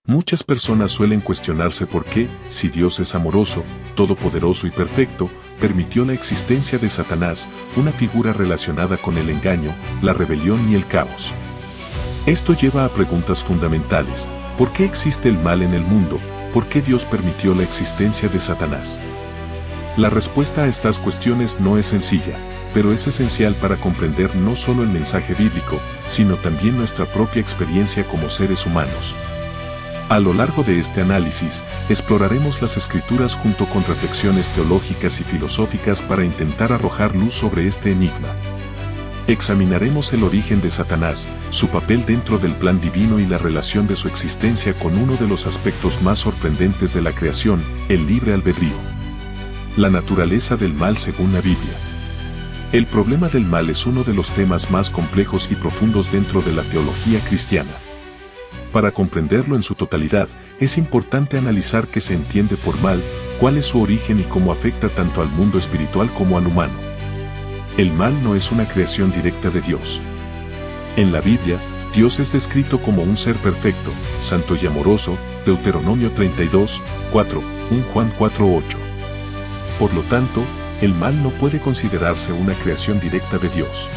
Muchas personas suelen cuestionarse por qué, si Dios es amoroso, todopoderoso y perfecto, permitió la existencia de Satanás, una figura relacionada con el engaño, la rebelión y el caos. Esto lleva a preguntas fundamentales. ¿Por qué existe el mal en el mundo? ¿Por qué Dios permitió la existencia de Satanás? La respuesta a estas cuestiones no es sencilla, pero es esencial para comprender no solo el mensaje bíblico, sino también nuestra propia experiencia como seres humanos. A lo largo de este análisis, exploraremos las Escrituras junto con reflexiones teológicas y filosóficas para intentar arrojar luz sobre este enigma. Examinaremos el origen de Satanás, su papel dentro del plan divino y la relación de su existencia con uno de los aspectos más sorprendentes de la creación, el libre albedrío. La naturaleza del mal según la Biblia. El problema del mal es uno de los temas más complejos y profundos dentro de la teología cristiana. Para comprenderlo en su totalidad, es importante analizar qué se entiende por mal, cuál es su origen y cómo afecta tanto al mundo espiritual como al humano. El mal no es una creación directa de Dios. En la Biblia, Dios es descrito como un ser perfecto, santo y amoroso, Deuteronomio 32, 4, 1 Juan 4, 8. Por lo tanto, el mal no puede considerarse una creación directa de Dios.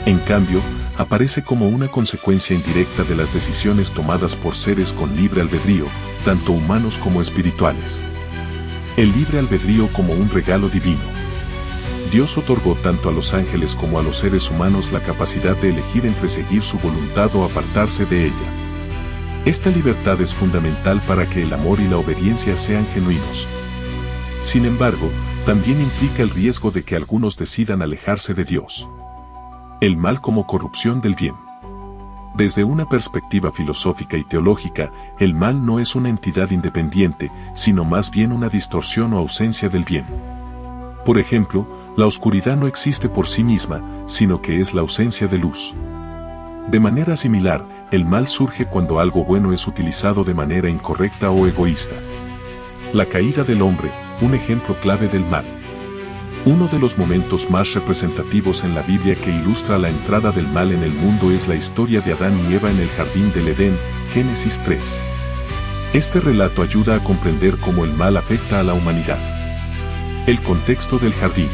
En cambio, aparece como una consecuencia indirecta de las decisiones tomadas por seres con libre albedrío, tanto humanos como espirituales. El libre albedrío como un regalo divino. Dios otorgó tanto a los ángeles como a los seres humanos la capacidad de elegir entre seguir su voluntad o apartarse de ella. Esta libertad es fundamental para que el amor y la obediencia sean genuinos. Sin embargo, también implica el riesgo de que algunos decidan alejarse de Dios. El mal como corrupción del bien. Desde una perspectiva filosófica y teológica, el mal no es una entidad independiente, sino más bien una distorsión o ausencia del bien. Por ejemplo, la oscuridad no existe por sí misma, sino que es la ausencia de luz. De manera similar, el mal surge cuando algo bueno es utilizado de manera incorrecta o egoísta. La caída del hombre, un ejemplo clave del mal. Uno de los momentos más representativos en la Biblia que ilustra la entrada del mal en el mundo es la historia de Adán y Eva en el jardín del Edén, Génesis 3. Este relato ayuda a comprender cómo el mal afecta a la humanidad. El contexto del jardín.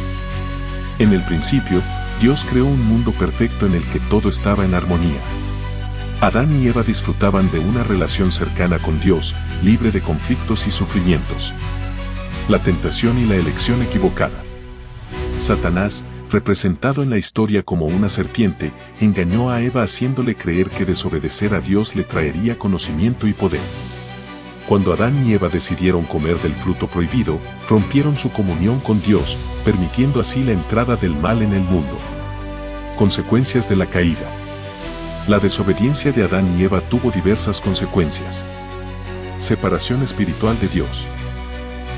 En el principio, Dios creó un mundo perfecto en el que todo estaba en armonía. Adán y Eva disfrutaban de una relación cercana con Dios, libre de conflictos y sufrimientos. La tentación y la elección equivocada. Satanás, representado en la historia como una serpiente, engañó a Eva haciéndole creer que desobedecer a Dios le traería conocimiento y poder. Cuando Adán y Eva decidieron comer del fruto prohibido, rompieron su comunión con Dios, permitiendo así la entrada del mal en el mundo. Consecuencias de la caída. La desobediencia de Adán y Eva tuvo diversas consecuencias. Separación espiritual de Dios.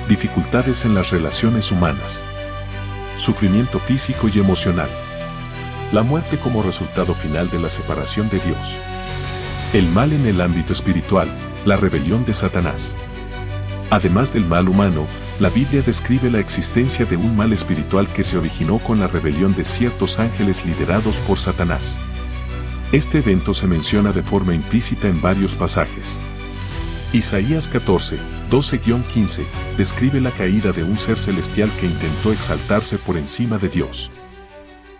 Dificultades en las relaciones humanas. Sufrimiento físico y emocional. La muerte como resultado final de la separación de Dios. El mal en el ámbito espiritual, la rebelión de Satanás. Además del mal humano, la Biblia describe la existencia de un mal espiritual que se originó con la rebelión de ciertos ángeles liderados por Satanás. Este evento se menciona de forma implícita en varios pasajes. Isaías 14, 12-15, describe la caída de un ser celestial que intentó exaltarse por encima de Dios.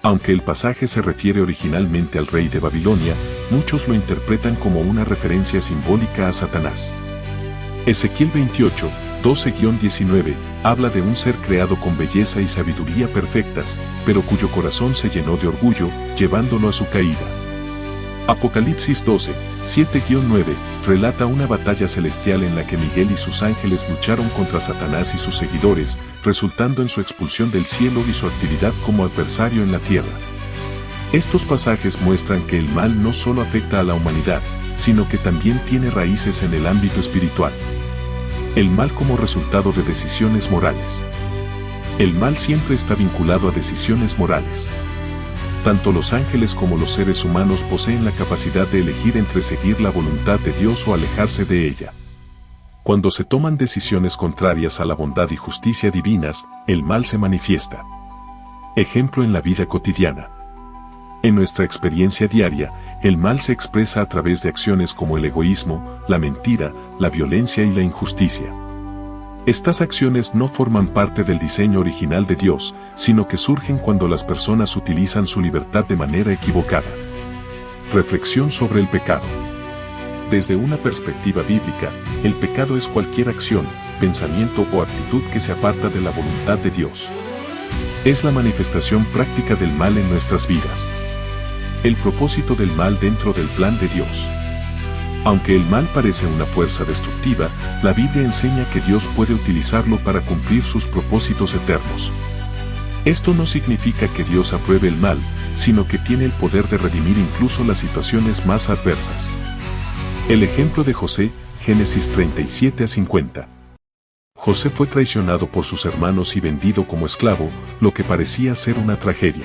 Aunque el pasaje se refiere originalmente al rey de Babilonia, muchos lo interpretan como una referencia simbólica a Satanás. Ezequiel 28, 12-19, habla de un ser creado con belleza y sabiduría perfectas, pero cuyo corazón se llenó de orgullo, llevándolo a su caída. Apocalipsis 12, 7-9, relata una batalla celestial en la que Miguel y sus ángeles lucharon contra Satanás y sus seguidores, resultando en su expulsión del cielo y su actividad como adversario en la tierra. Estos pasajes muestran que el mal no solo afecta a la humanidad, sino que también tiene raíces en el ámbito espiritual. El mal como resultado de decisiones morales. El mal siempre está vinculado a decisiones morales. Tanto los ángeles como los seres humanos poseen la capacidad de elegir entre seguir la voluntad de Dios o alejarse de ella. Cuando se toman decisiones contrarias a la bondad y justicia divinas, el mal se manifiesta. Ejemplo en la vida cotidiana. En nuestra experiencia diaria, el mal se expresa a través de acciones como el egoísmo, la mentira, la violencia y la injusticia. Estas acciones no forman parte del diseño original de Dios, sino que surgen cuando las personas utilizan su libertad de manera equivocada. Reflexión sobre el pecado. Desde una perspectiva bíblica, el pecado es cualquier acción, pensamiento o actitud que se aparta de la voluntad de Dios. Es la manifestación práctica del mal en nuestras vidas. El propósito del mal dentro del plan de Dios. Aunque el mal parece una fuerza destructiva, la Biblia enseña que Dios puede utilizarlo para cumplir sus propósitos eternos. Esto no significa que Dios apruebe el mal, sino que tiene el poder de redimir incluso las situaciones más adversas. El ejemplo de José, Génesis 37-50. José fue traicionado por sus hermanos y vendido como esclavo, lo que parecía ser una tragedia.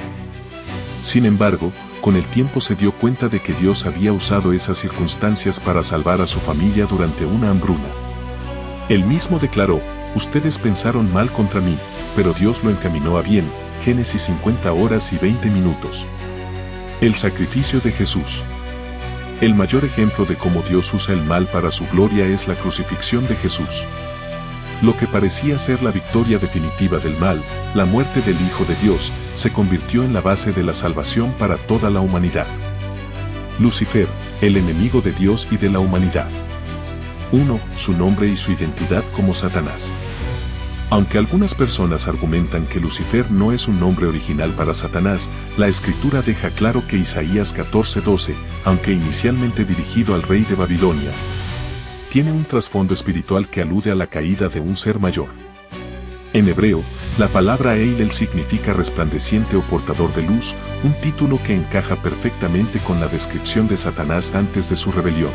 Sin embargo, con el tiempo se dio cuenta de que Dios había usado esas circunstancias para salvar a su familia durante una hambruna. Él mismo declaró: ustedes pensaron mal contra mí, pero Dios lo encaminó a bien. Génesis 50 horas y 20 minutos. El sacrificio de Jesús. El mayor ejemplo de cómo Dios usa el mal para su gloria es la crucifixión de Jesús. Lo que parecía ser la victoria definitiva del mal, la muerte del Hijo de Dios, se convirtió en la base de la salvación para toda la humanidad. Lucifer, el enemigo de Dios y de la humanidad. 1. Su nombre y su identidad como Satanás. Aunque algunas personas argumentan que Lucifer no es un nombre original para Satanás, la Escritura deja claro que Isaías 14:12, aunque inicialmente dirigido al rey de Babilonia, tiene un trasfondo espiritual que alude a la caída de un ser mayor. En hebreo, la palabra Eilel significa resplandeciente o portador de luz, un título que encaja perfectamente con la descripción de Satanás antes de su rebelión.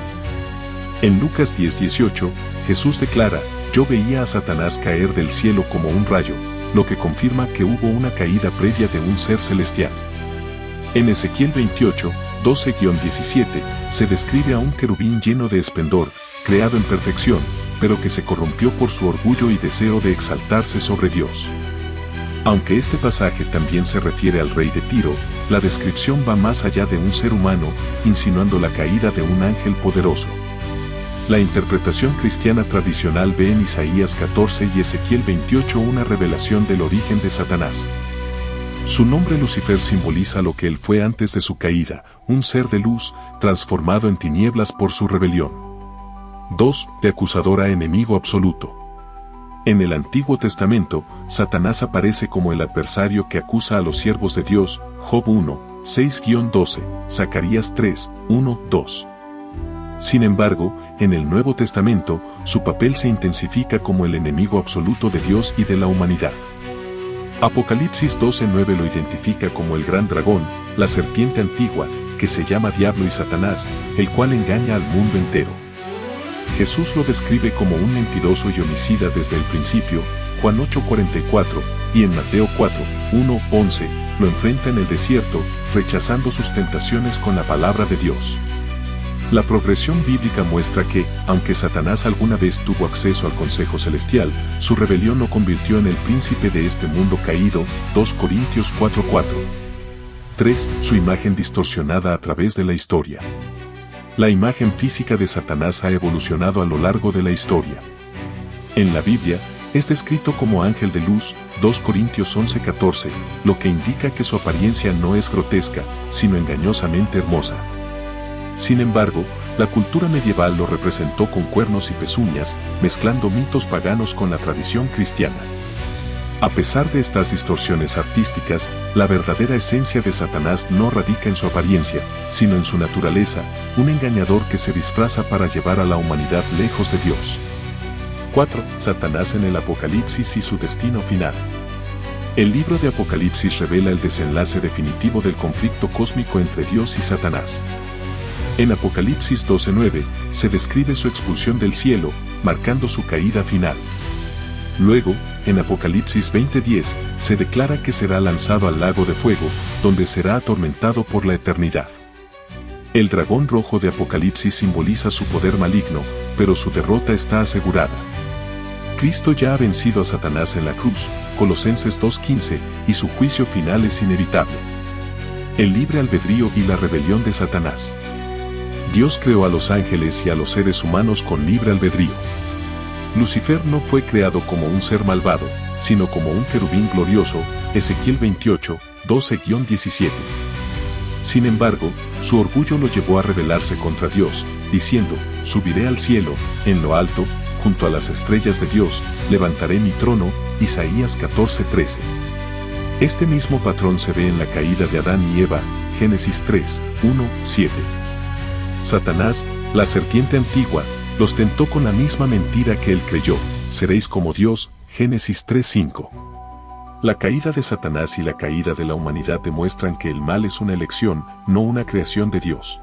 En Lucas 10:18, Jesús declara: yo veía a Satanás caer del cielo como un rayo, lo que confirma que hubo una caída previa de un ser celestial. En Ezequiel 28, 12-17, se describe a un querubín lleno de esplendor, creado en perfección, pero que se corrompió por su orgullo y deseo de exaltarse sobre Dios. Aunque este pasaje también se refiere al rey de Tiro, la descripción va más allá de un ser humano, insinuando la caída de un ángel poderoso. La interpretación cristiana tradicional ve en Isaías 14 y Ezequiel 28 una revelación del origen de Satanás. Su nombre Lucifer simboliza lo que él fue antes de su caída, un ser de luz, transformado en tinieblas por su rebelión. 2. De acusador a enemigo absoluto. En el Antiguo Testamento, Satanás aparece como el adversario que acusa a los siervos de Dios, Job 1, 6-12, Zacarías 3, 1, 2. Sin embargo, en el Nuevo Testamento, su papel se intensifica como el enemigo absoluto de Dios y de la humanidad. Apocalipsis 12:9 lo identifica como el gran dragón, la serpiente antigua, que se llama Diablo y Satanás, el cual engaña al mundo entero. Jesús lo describe como un mentiroso y homicida desde el principio, Juan 8:44, y en Mateo 4:1-11, lo enfrenta en el desierto, rechazando sus tentaciones con la palabra de Dios. La progresión bíblica muestra que, aunque Satanás alguna vez tuvo acceso al consejo celestial, su rebelión lo convirtió en el príncipe de este mundo caído, 2 Corintios 4:4. 3. Su imagen distorsionada a través de la historia. La imagen física de Satanás ha evolucionado a lo largo de la historia. En la Biblia, es descrito como ángel de luz, 2 Corintios 11:14, lo que indica que su apariencia no es grotesca, sino engañosamente hermosa. Sin embargo, la cultura medieval lo representó con cuernos y pezuñas, mezclando mitos paganos con la tradición cristiana. A pesar de estas distorsiones artísticas, la verdadera esencia de Satanás no radica en su apariencia, sino en su naturaleza, un engañador que se disfraza para llevar a la humanidad lejos de Dios. 4. Satanás en el Apocalipsis y su destino final. El libro de Apocalipsis revela el desenlace definitivo del conflicto cósmico entre Dios y Satanás. En Apocalipsis 12:9, se describe su expulsión del cielo, marcando su caída final. Luego, en Apocalipsis 20:10, se declara que será lanzado al lago de fuego, donde será atormentado por la eternidad. El dragón rojo de Apocalipsis simboliza su poder maligno, pero su derrota está asegurada. Cristo ya ha vencido a Satanás en la cruz, Colosenses 2:15, y su juicio final es inevitable. El libre albedrío y la rebelión de Satanás. Dios creó a los ángeles y a los seres humanos con libre albedrío. Lucifer no fue creado como un ser malvado, sino como un querubín glorioso, Ezequiel 28, 12-17. Sin embargo, su orgullo lo llevó a rebelarse contra Dios, diciendo, subiré al cielo, en lo alto, junto a las estrellas de Dios, levantaré mi trono, Isaías 14:13. Este mismo patrón se ve en la caída de Adán y Eva, Génesis 3, 1-7. Satanás, la serpiente antigua, los tentó con la misma mentira que él creyó, seréis como Dios, Génesis 3:5. La caída de Satanás y la caída de la humanidad demuestran que el mal es una elección, no una creación de Dios.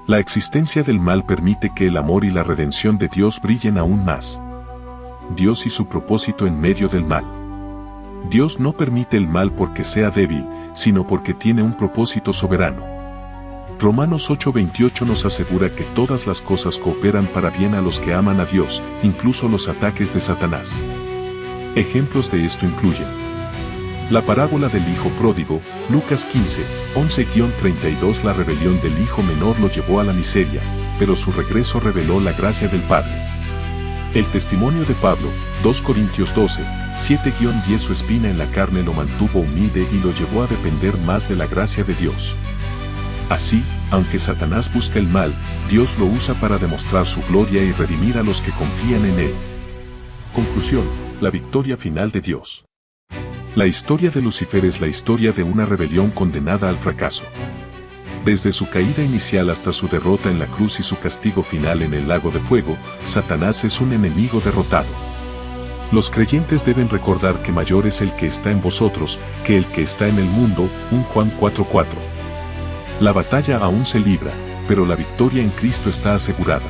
La existencia del mal permite que el amor y la redención de Dios brillen aún más. Dios y su propósito en medio del mal. Dios no permite el mal porque sea débil, sino porque tiene un propósito soberano. Romanos 8:28 nos asegura que todas las cosas cooperan para bien a los que aman a Dios, incluso los ataques de Satanás. Ejemplos de esto incluyen la parábola del hijo pródigo, Lucas 15, 11-32. La rebelión del hijo menor lo llevó a la miseria, pero su regreso reveló la gracia del Padre. El testimonio de Pablo, 2 Corintios 12, 7-10. Su espina en la carne lo mantuvo humilde y lo llevó a depender más de la gracia de Dios. Así, aunque Satanás busca el mal, Dios lo usa para demostrar su gloria y redimir a los que confían en él. Conclusión: la victoria final de Dios. La historia de Lucifer es la historia de una rebelión condenada al fracaso. Desde su caída inicial hasta su derrota en la cruz y su castigo final en el lago de fuego, Satanás es un enemigo derrotado. Los creyentes deben recordar que mayor es el que está en vosotros que el que está en el mundo, 1 Juan 4:4. La batalla aún se libra, pero la victoria en Cristo está asegurada.